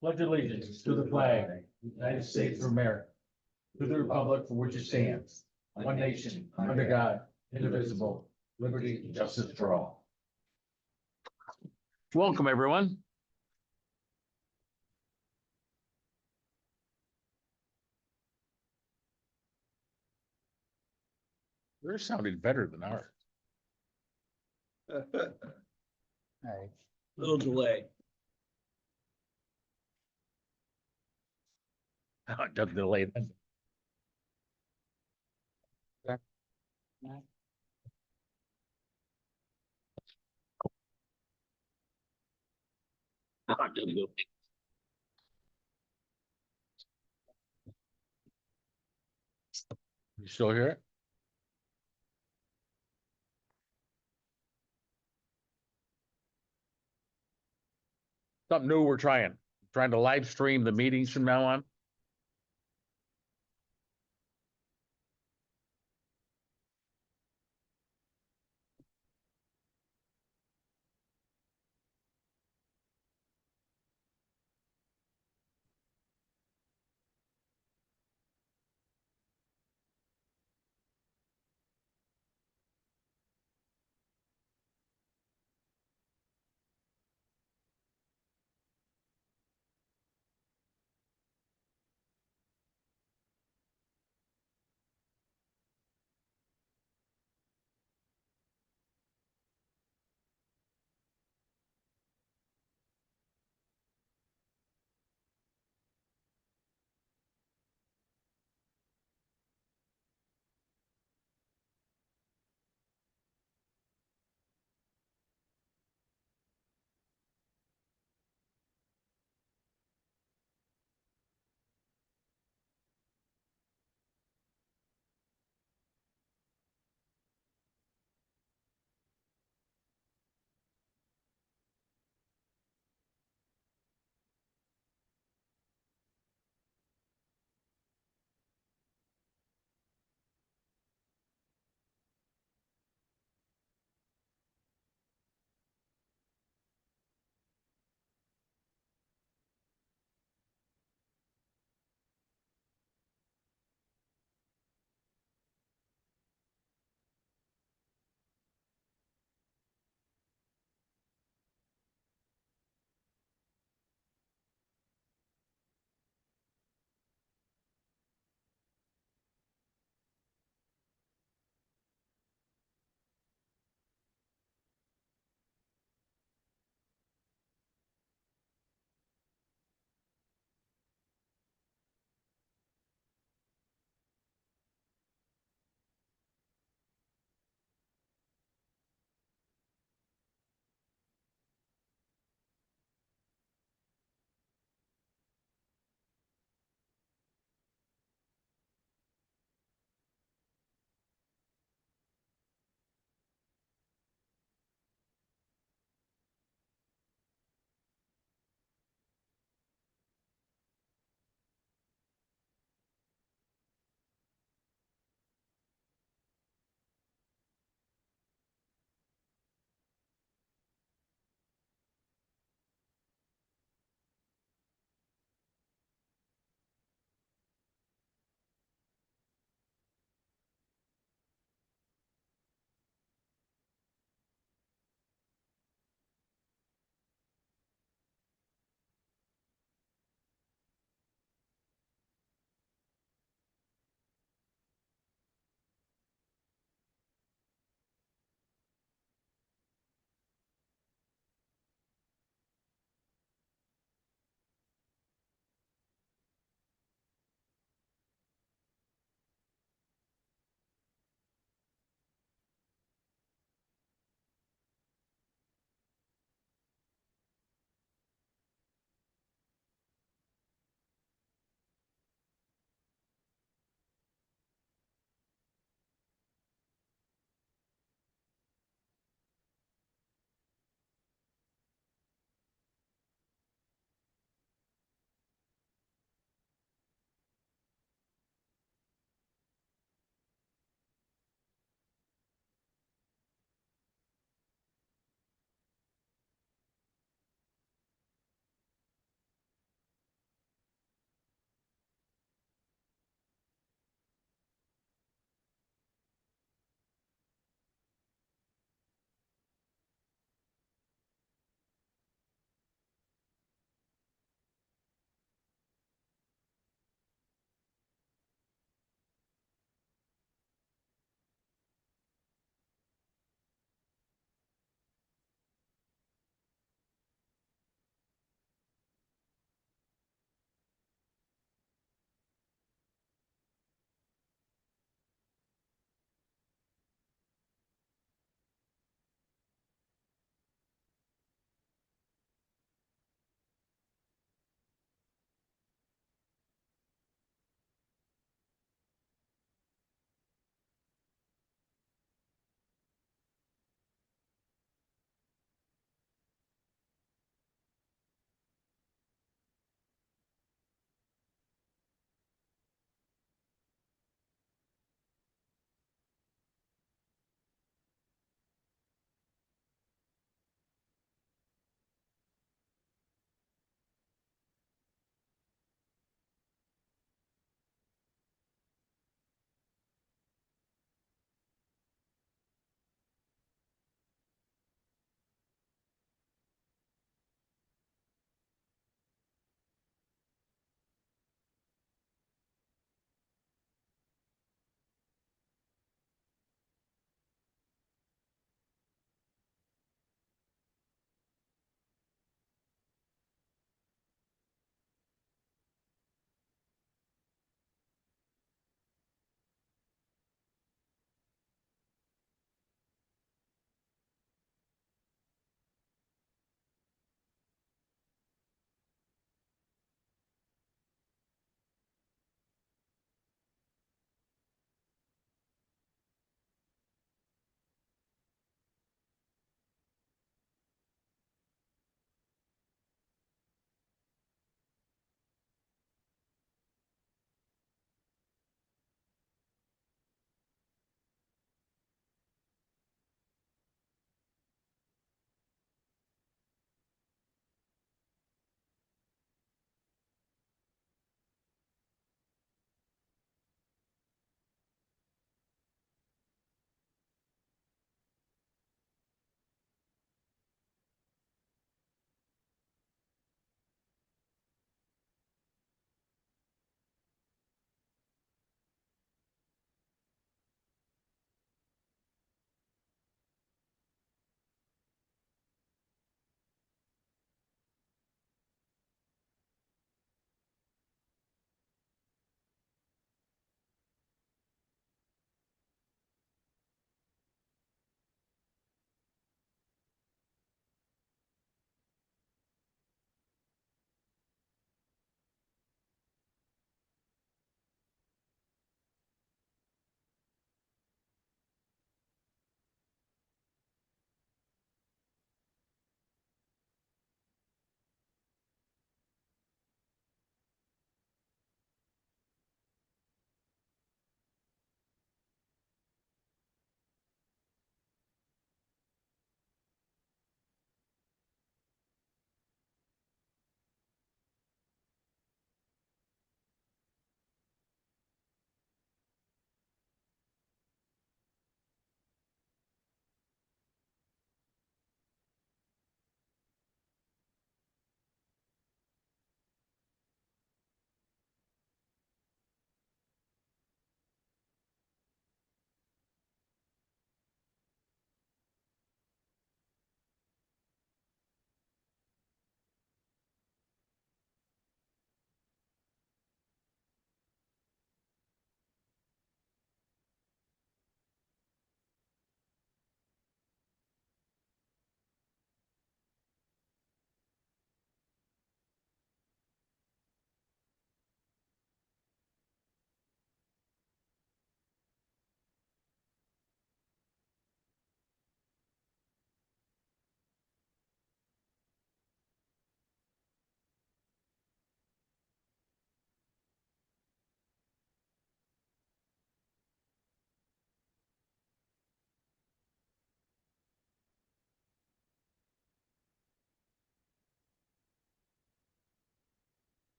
Pledge allegiance to the flag, of the United States of America, to the republic for which it stands, one nation, under God, indivisible, liberty and justice for all. Welcome, everyone. Yours sounded better than ours. Right. Little delay. Oh, it doesn't delay that. You still hear it? Something new we're trying to live stream the meetings from now on.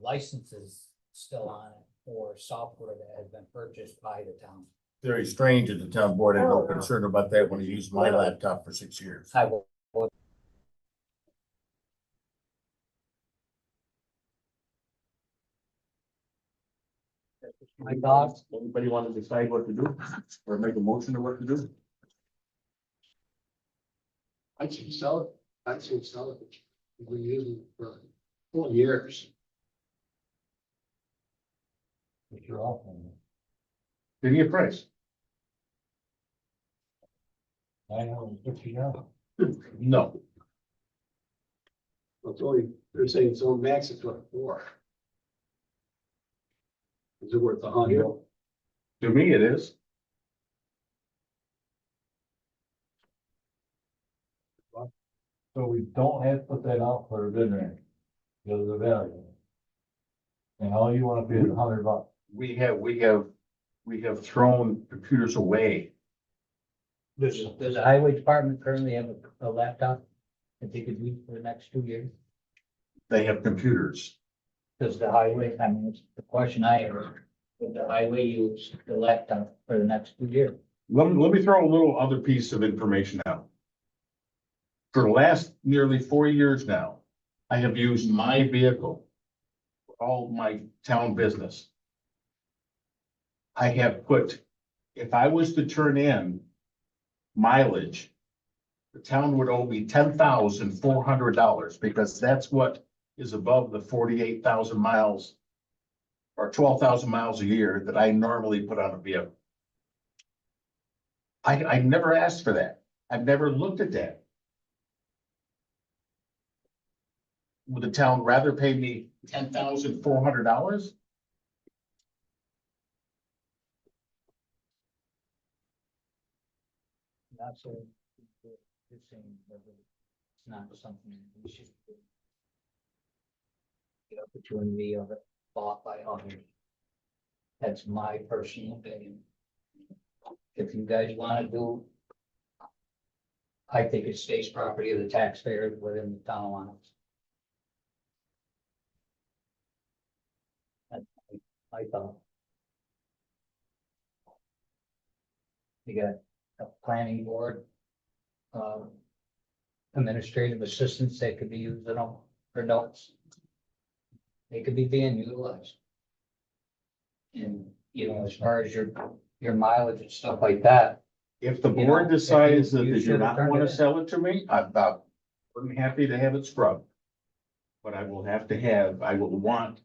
licenses still on it for software that has been purchased by the town. Very strange that the town board had no concern about that when he used my laptop for 6 years. I will, my thoughts, Anybody want to decide what to do or make a motion of what to do? I'd say sell it. I'd say sell it. We're using it for 4 years. You're offering Give me a price. $950. No. It's only, they're saying it's on max it's what, 4. Is it worth 100? To me, it is. So we don't have to put that out for a bid range, because of the value. And all you wanna pay is $100. We have thrown computers away. does the highway department currently have a laptop that they could use for the next 2 years? They have computers. Does the highway, I mean, it's the question I have, would the highway use the laptop for the next 2 years? Let me throw a little other piece of information out. For the last nearly 4 years now, I have used my vehicle for all my town business. I have put, if I was to turn in mileage, the town would owe me $10,400 because that's what is above the 48,000 miles or 12,000 miles a year that I normally put on a vehicle. I never asked for that. I've never looked at that. Would the town rather pay me $10,400? Not so, you're saying that it's not something we should do. The opportunity of it bought by others. That's my personal opinion. If you guys wanna do, I think it stays property of the taxpayers within the town limits. That's my thought. You got a planning board, administrative assistants that could be using them for notes. They could be being utilized. And, you know, as far as your mileage and stuff like that, If the You board know, decides if that you they do should've not turned want it to in. sell it to me, I'm happy to have it scrubbed. But I will have to have, I will want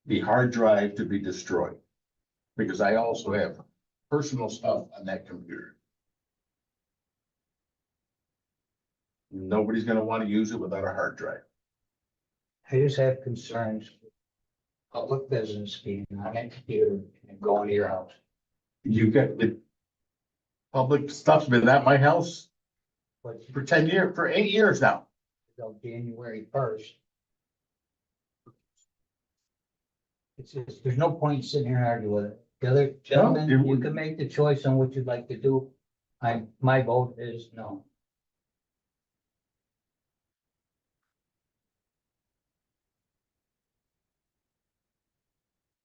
the hard drive to be destroyed. Because I also have personal stuff on that computer. Nobody's gonna want to use it without a hard drive. I just have concerns. With public business being on that computer and going to your house. You get the public stuff's been at my house But for 10 years, for 8 years now. until January 1st. It's just, there's no point in sitting here and arguing with it. The other gentlemen, it you would- can make the choice on what you'd like to do. My vote is no.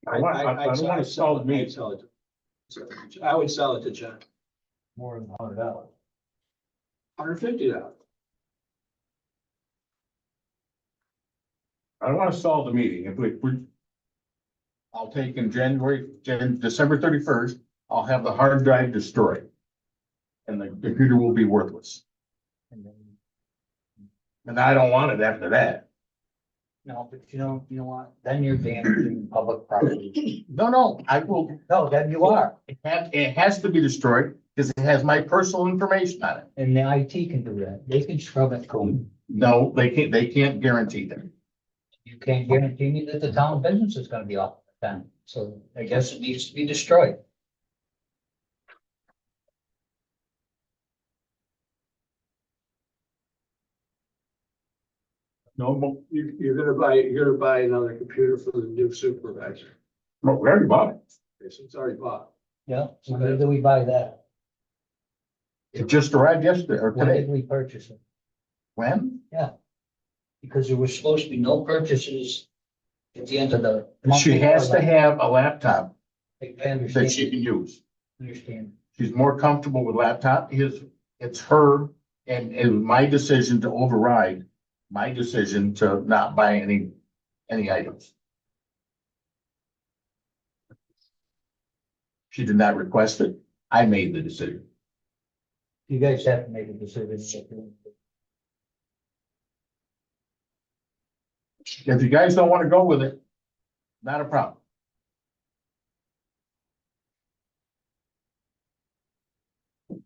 I don't want to sell me. I'd sell it. I would sell it to John. More than $100. $150. I don't want to stall the meeting. If we, I'll take in December 31st, I'll have the hard drive destroyed. And the computer will be worthless. And then, And I don't want it after that. no, but you know what? Then you're damaging public property. No, I will, No, then you are. it has to be destroyed because it has my personal information on it. And the IT can do that. They can scrub it. No, they can't guarantee that. You can't guarantee me that the town business is gonna be off then. So I guess it needs to be destroyed. No, You're gonna buy another computer for the new supervisor. we already bought it. Okay, so it's already bought. Yeah, so when did we buy that? It just arrived yesterday or When today. did we purchase it? When? Because there was supposed to be no purchases at the end of the. month. She has to have a laptop I that understand, she can use. understand. She's more comfortable with laptop. It's her, and it was my decision to override my decision to not buy any items. She did not request it. I made the decision. You guys have to make a decision. If you guys don't want to go with it, not a problem.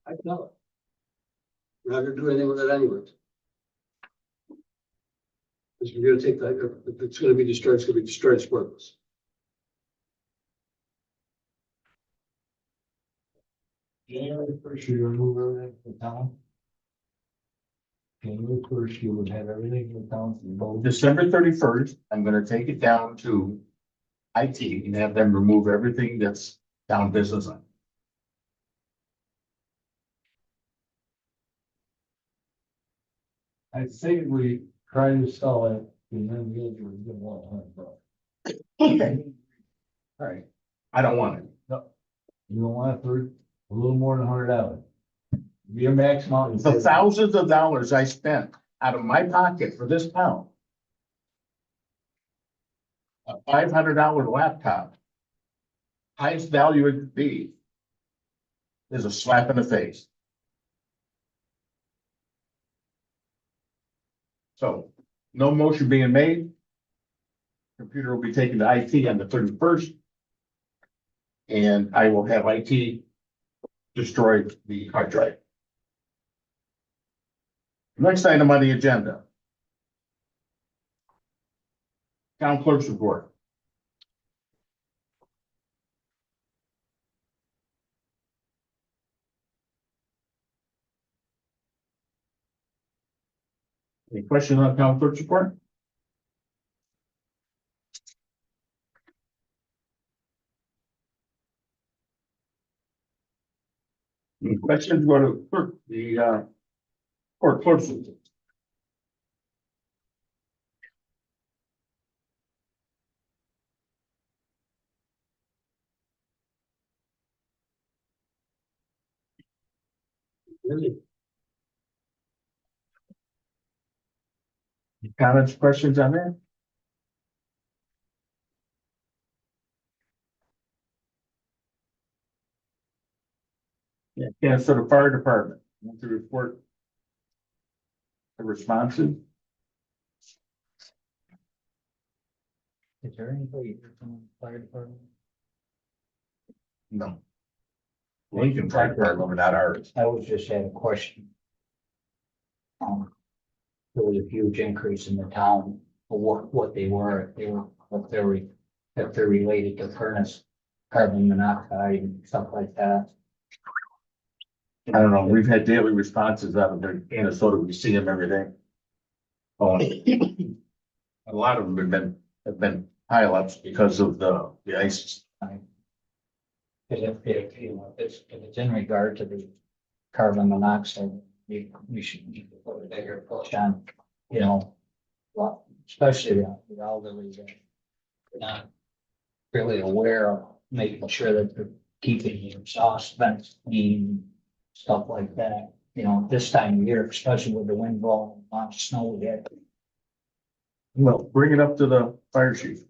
I know it. We're not gonna do anything with it anyways. Because you're gonna take that, if it's gonna be destroyed, it's gonna be destroyed, it's worthless. January first, you're gonna move everything to town? January first, you would have everything in town for both. December 31st, I'm gonna take it down to IT and have them remove everything that's down business on. I think we try to sell it, and then the other would get $100. Okay. All right. I don't want it. You don't want it for a little more than $100. Your max amount is. The thousands of dollars I spent out of my pocket for this town. A $500 laptop. Highest value it could be. Is a slap in the face. So, no motion being made. Computer will be taken to IT on the 31st. And I will have IT destroy the hard drive. Next item on the agenda. Town clerk's report. Any questions on town clerk's report? Any questions, go to clerk, court clerk's report. Really? Comments, questions on that? Yeah, so the fire department, want to report the responses? Is there anybody here from the fire department? No. Lincoln Fire Department, but not ours. I was just had a question. There was a huge increase in the town for what they were, if they're related to furnace, carbon monoxide and stuff like that. I don't know, we've had daily responses out of there, Minnesota, we see them every day. Oh, a lot of them have been pileups because of the ice. Because if it's in regard to the carbon monoxide, we should put a bigger push on, well, especially the elderly that are not really aware of making sure that they're keeping the exhaust vents clean, stuff like that. This time of year, especially with the wind blowing, a lot of snow we had. Well, bring it up to the fire chief.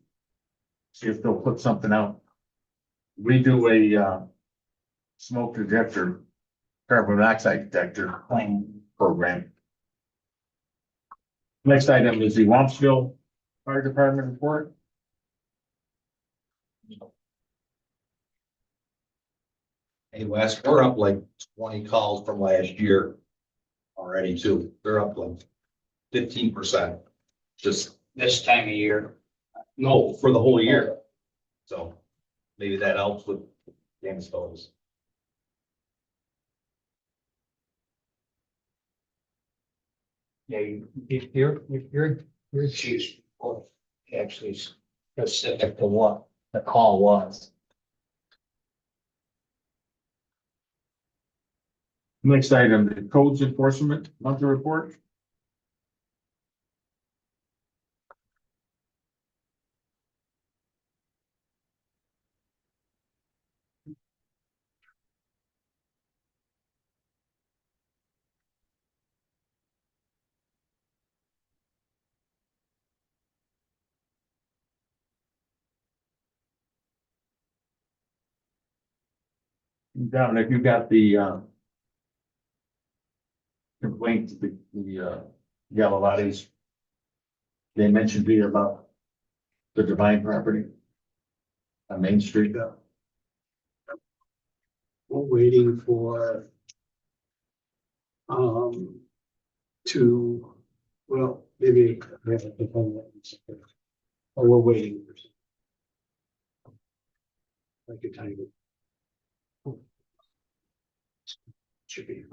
See if they'll put something out. We do a smoke detector, carbon monoxide detector Clean. program. Next item is the Wampsville Fire Department report. Hey Wes, we're up like 20 calls from last year already too. They're up like 15%. Just, This time of year. no, for the whole year. So maybe that helps with damage photos. Yeah, if your chief's report actually specific to what the call was. Next item, the codes enforcement monthly report. Dominic, you got the, complaint, Galavattis. They mentioned here about the Divine property on Main Street. We're waiting for to, well, maybe we have to phone that. Or we're waiting for some. I can tell you. Should be.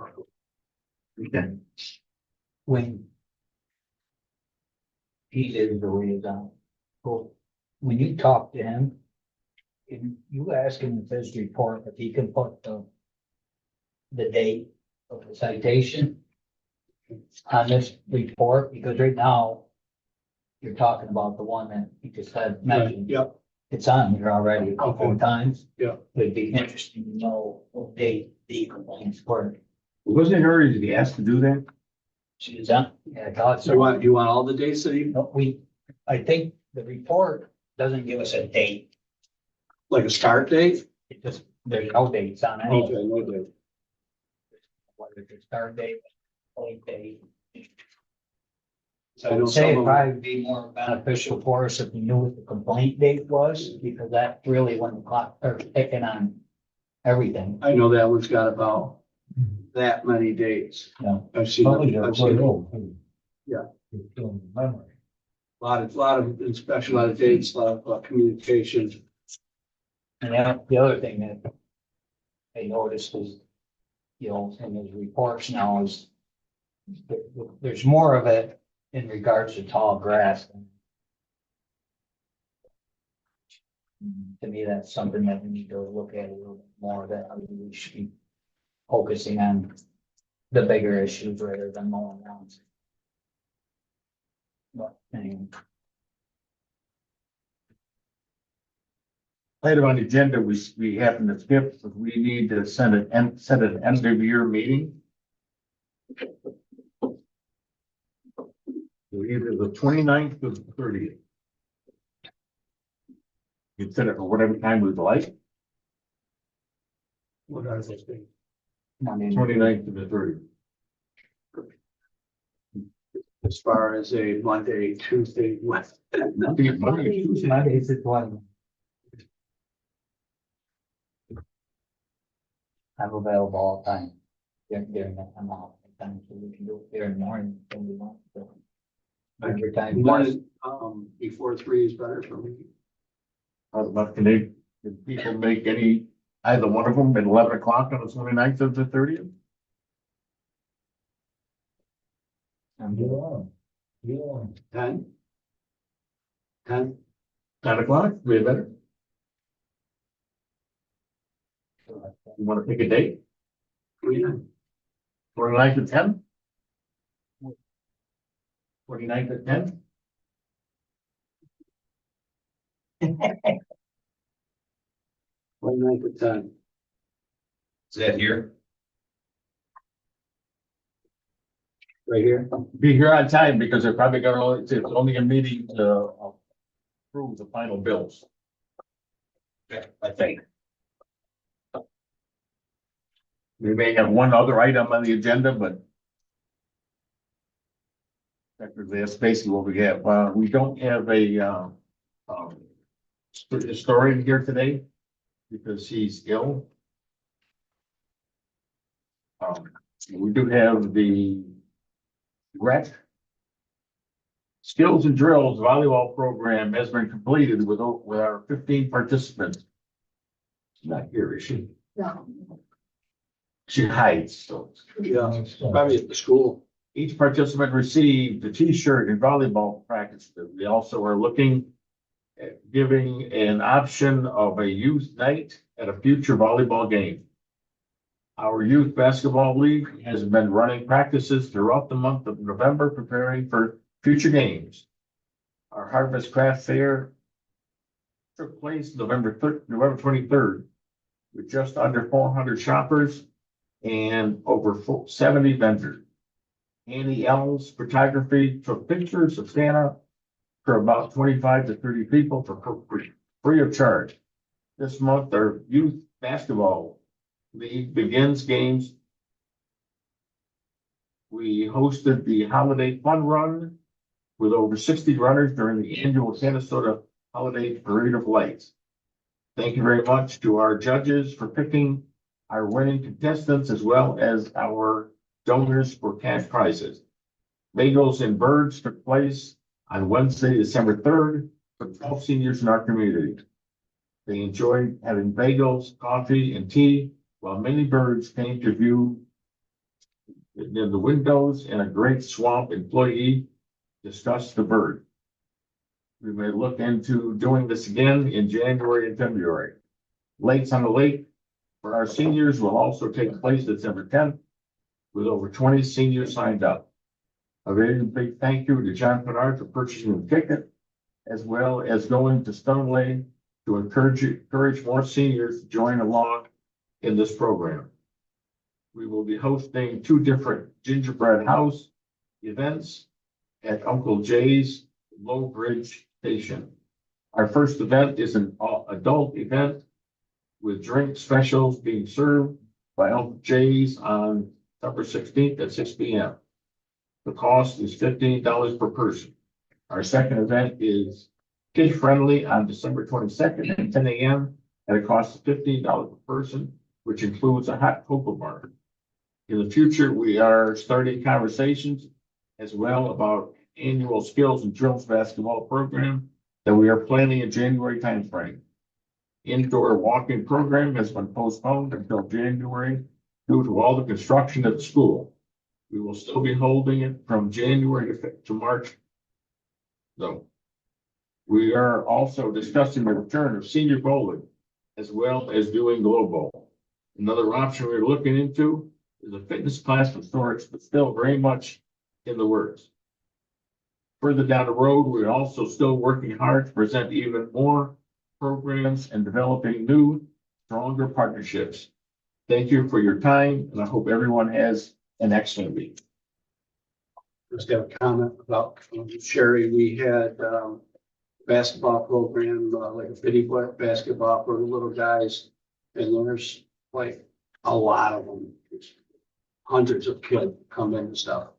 Okay. When he is the liaison, well, when you talk to him, and you ask him in his report if he can put the date of the citation on this report, because right now you're talking about the one that you just had mentioned. Yep, It's on here already a couple of Okay. times. Yeah. It'd be interesting to know what date the complaints were. Wasn't it already be asked to do that? She was on, yeah, I thought so so. you want all the dates that you, No, I think the report doesn't give us a date. like a start date? It just, there's no dates on any. Okay, no date. Whether it's a start date, point date. I I know would say some it'd of- probably be more beneficial for us if we knew what the complaint date was, because that's really when the clock starts ticking on everything, I know that one's got about that many dates. you know. I've seen, Probably they're I've quite seen a old, too. Yeah. It's still in memory. lot of inspection, a lot of dates, a lot of communication. And the other thing that I noticed is, you know, in his reports now is there's more of it in regards to tall grass. To me, that's something that we need to look at a little bit more, that we should be focusing on the bigger issues rather than mowing down. But anyway, Item on the agenda, we happen to skip, but we need to set an end of year meeting. Either the 29th or the 30th. You can set it for whatever time we'd like, What are those dates? Monday, 29th to the 30th. As far as a Monday, Tuesday, what? Monday, Tuesday. Monday's the one. I'm available all the time. During that time off, sometimes we can do it during the morning when we want. So every time. One, before 3 is better for me. But can people make either one of them at 11 o'clock on the 29th or the 30th? I'm Get doing on. Get on. 10? 10? 10 o'clock, we better. it. You want to pick a date? Yeah. 29th at 10? 29th at 10? One night at 10. Is that here? Right here? Be here on time because they're probably gonna, it's only a meeting to approve the final bills. Yeah, I think. We may have one other item on the agenda, but that's basically what we have. We don't have a, historian here today because he's ill. We do have the rec skills and drills volleyball program has been completed with our 15 participants. She's not here, is she? No. She hides, so. Yeah, probably at the school. Each participant received a T-shirt and volleyball practice. We also are looking at giving an option of a youth night at a future volleyball game. Our youth basketball league has been running practices throughout the month of November, preparing for future games. Our Harvest Craft Fair took place November 23rd, with just under 400 shoppers and over 70 vendors. Annie Ells Photography took pictures of Santa for about 25 to 30 people for free of charge. This month, our youth basketball League begins games. We hosted the Holiday Fun Run with over 60 runners during the annual Sarasota Holiday Parade of Lights. Thank you very much to our judges for picking our winning contestants as well as our donors for cash prizes. Bagels and Birds took place on Wednesday, December 3rd for 12 seniors in our community. They enjoyed having bagels, coffee, and tea while many birds came to view in the windows, and a great swamp employee discussed the bird. We may look into doing this again in January and February. Lakes on the Lake for our seniors will also take place December 10th with over 20 seniors signed up. A very big thank you to John Bernard for purchasing the ticket, as well as going to Stone Lane to encourage more seniors to join along in this program. We will be hosting 2 different gingerbread house events at Uncle Jay's Low Bridge Station. Our first event is an adult event with drink specials being served by Uncle Jay's on December 16th at 6 p.m. The cost is $15 per person. Our second event is kid friendly on December 22nd at 10 a.m. at a cost of $15 per person, which includes a hot cocoa bar. In the future, we are starting conversations as well about annual skills and drills basketball program that we are planning in January timeframe. Indoor walking program has been postponed until January due to all the construction at the school. We will still be holding it from January to March. So we are also discussing the return of senior bowling as well as doing glow bowl. Another option we're looking into is a fitness class for storage, but still very much in the works. Further down the road, we're also still working hard to present even more programs and developing new, stronger partnerships. Thank you for your time, and I hope everyone has an excellent week. Just have a comment about Sherry. We had basketball program, like a bitty basketball for the little guys. And there's like a lot of them. Hundreds of kids come in and stuff.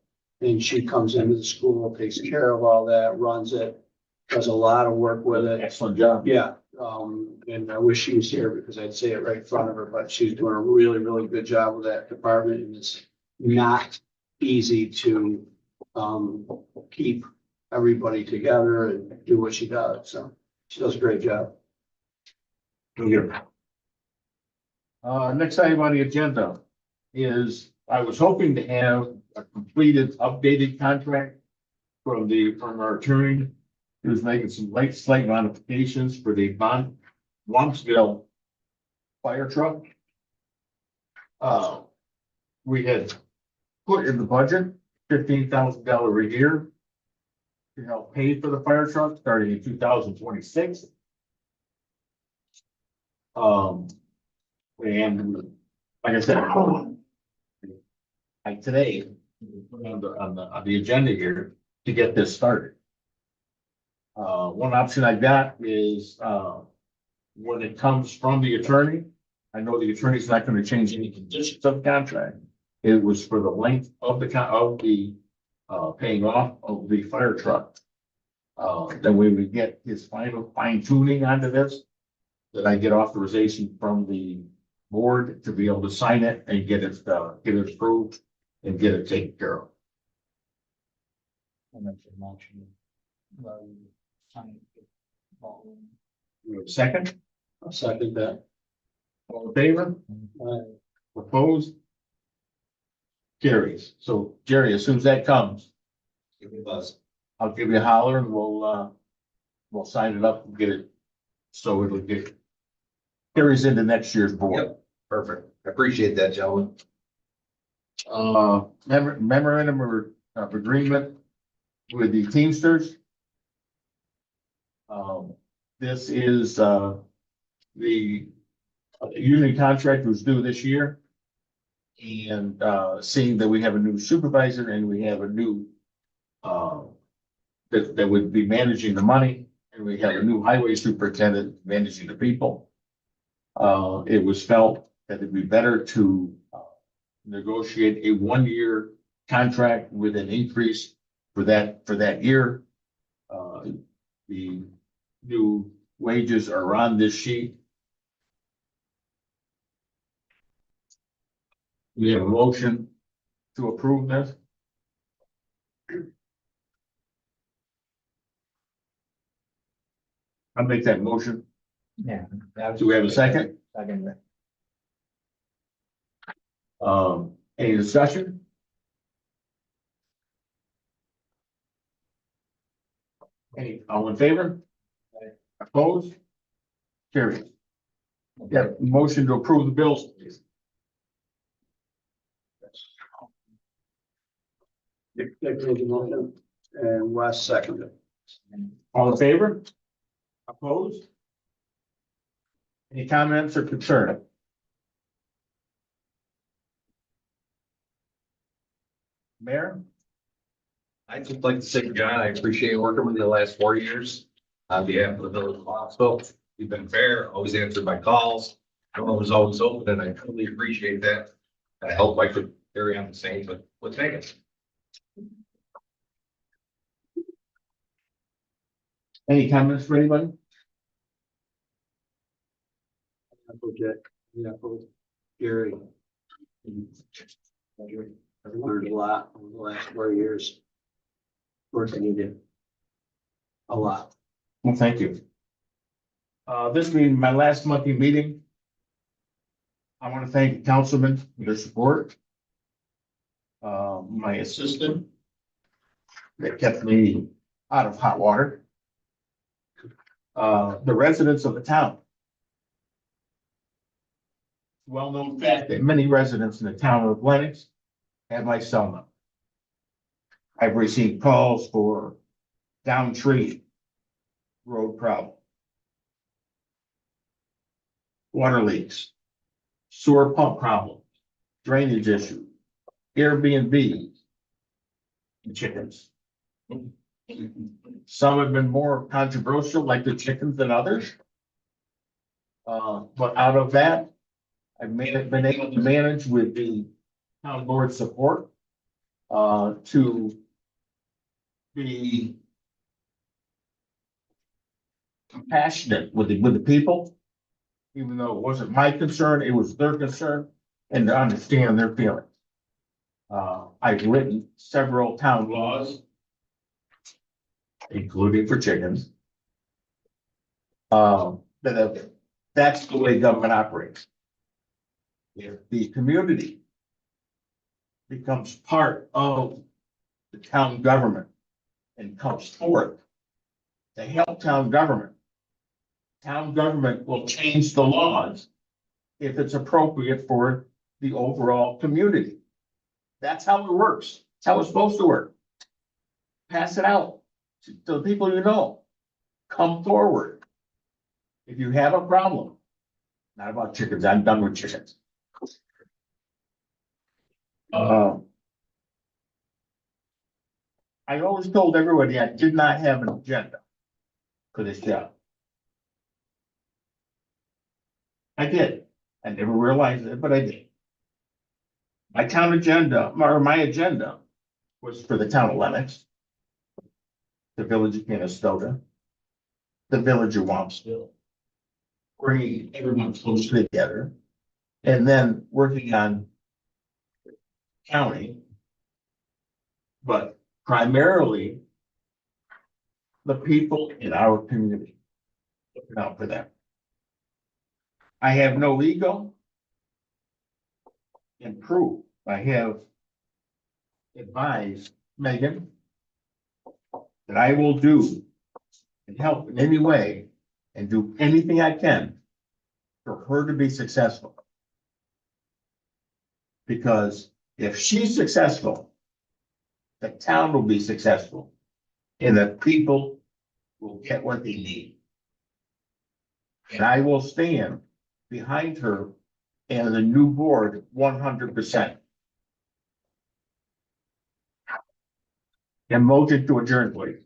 And she comes into the school, takes care of all that, runs it, does a lot of work with it. Excellent job. Yeah, and I wish she was here because I'd say it right in front of her, but she's doing a really, really good job with that department, and it's not easy to keep everybody together and do what she does. So she does a great job. Next item on the agenda is, I was hoping to have a completed, updated contract from our attorney, who's making some slight modifications for the Wampsville fire truck. We had put in the budget $15,000 a year to help pay for the fire truck starting in 2026. And like I said, today, on the agenda here to get this started. One option I got is, when it comes from the attorney, I know the attorney's not going to change any conditions of the contract. It was for the length of the paying off of the fire truck. Then we would get his final fine tuning onto this, that I get authorization from the board to be able to sign it and get it approved and get it taken care of. I'll make the motion. Sign it. We have a second, I'll second that. all in favor, opposed? Carries. So Jerry, as soon as that comes, Give me a buzz. I'll give you a holler and we'll sign it up and get it. So it'll get carries into next year's board. Yep, perfect. I appreciate that, gentlemen. Memorandum of agreement with the Teamsters. This is, the union contract was due this year. And, seeing that we have a new supervisor and we have a new, that would be managing the money, and we have a new highway superintendent managing the people. It was felt that it'd be better to negotiate a 1-year contract with an increase for that year. The new wages are on this sheet. We have a motion to approve this. I'll make that motion. Yeah. Do we have a second? Second. Any discussion? All in favor? Opposed? Carried. Yeah, motion to approve the bills, please. Dick made the motion and Wes seconded. All in favor? Opposed? Any comments or concern? Mayor? I'd just like to say, John, I appreciate working with you the last 4 years on behalf of the village of Foxville. You've been fair, always answered my calls. I was always open, and I truly appreciate that. I hope I could carry on the same with Megan. Any comments for anybody? Dick, yeah, both Gary. I've learned a lot over the last 4 years. Working with you. A lot. Well, thank you. This being my last monthly meeting, I want to thank the councilmen for their support. My assistant that kept me out of hot water. The residents of the town. Well-known fact that many residents in the town of Lenox have my cell number. I've received calls for down tree, road problem, water leaks, sewer pump problems, drainage issue, Airbnb, and chickens. Some have been more controversial, like the chickens, than others. But out of that, I've been able to manage with the town board support to be compassionate with the people, even though it wasn't my concern, it was their concern, and to understand their feelings. I've written several town laws, including for chickens. That's the way government operates. If the community becomes part of the town government and comes forth to help town government will change the laws if it's appropriate for the overall community. That's how it works. That's how it's supposed to work. Pass it out to the people you know. Come forward. If you have a problem, not about chickens, I'm done with chickens. I always told everybody I did not have an agenda for this job. I did. I never realized it, but I did. My town agenda, or my agenda, was for the town of Lenox, the village of Canastota, the village of Wampsville, bringing everyone closer together, and then working on county, but primarily the people in our community. Looking out for them. I have no ego. And proof. I have advised Megan that I will do and help in any way and do anything I can for her to be successful. Because if she's successful, the town will be successful and the people will get what they need. And I will stand behind her and the new board 100%. And motion to adjourn, please.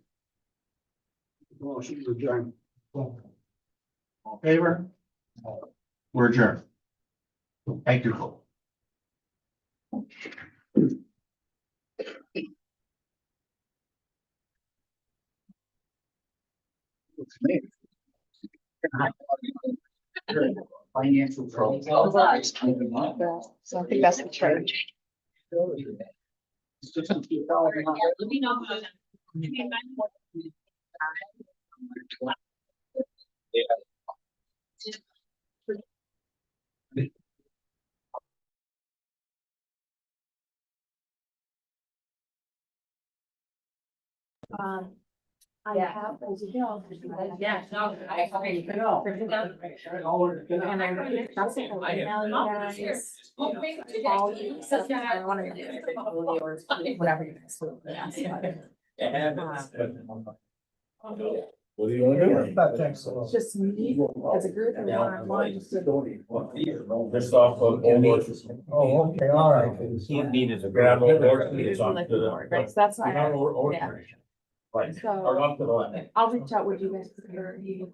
Motion to adjourn. All in favor? We're adjourned. Thank you. Financial trouble. So I think that's the church. I have those bills. Yeah, no, I agree. And I really, that's it. I email you guys. Call you, so I want to do yours, whatever you guys do. What do you wanna do? It's just me as a group and one-on-one. Just off of Old Orchard. Oh, okay, all right. Can't beat it. Grab Old Orchard, Usually it's on like to the the- board, right? So that's why Not Old yeah. Orchard. Right, So- or off to the left. I'll reach out with you guys. prefer.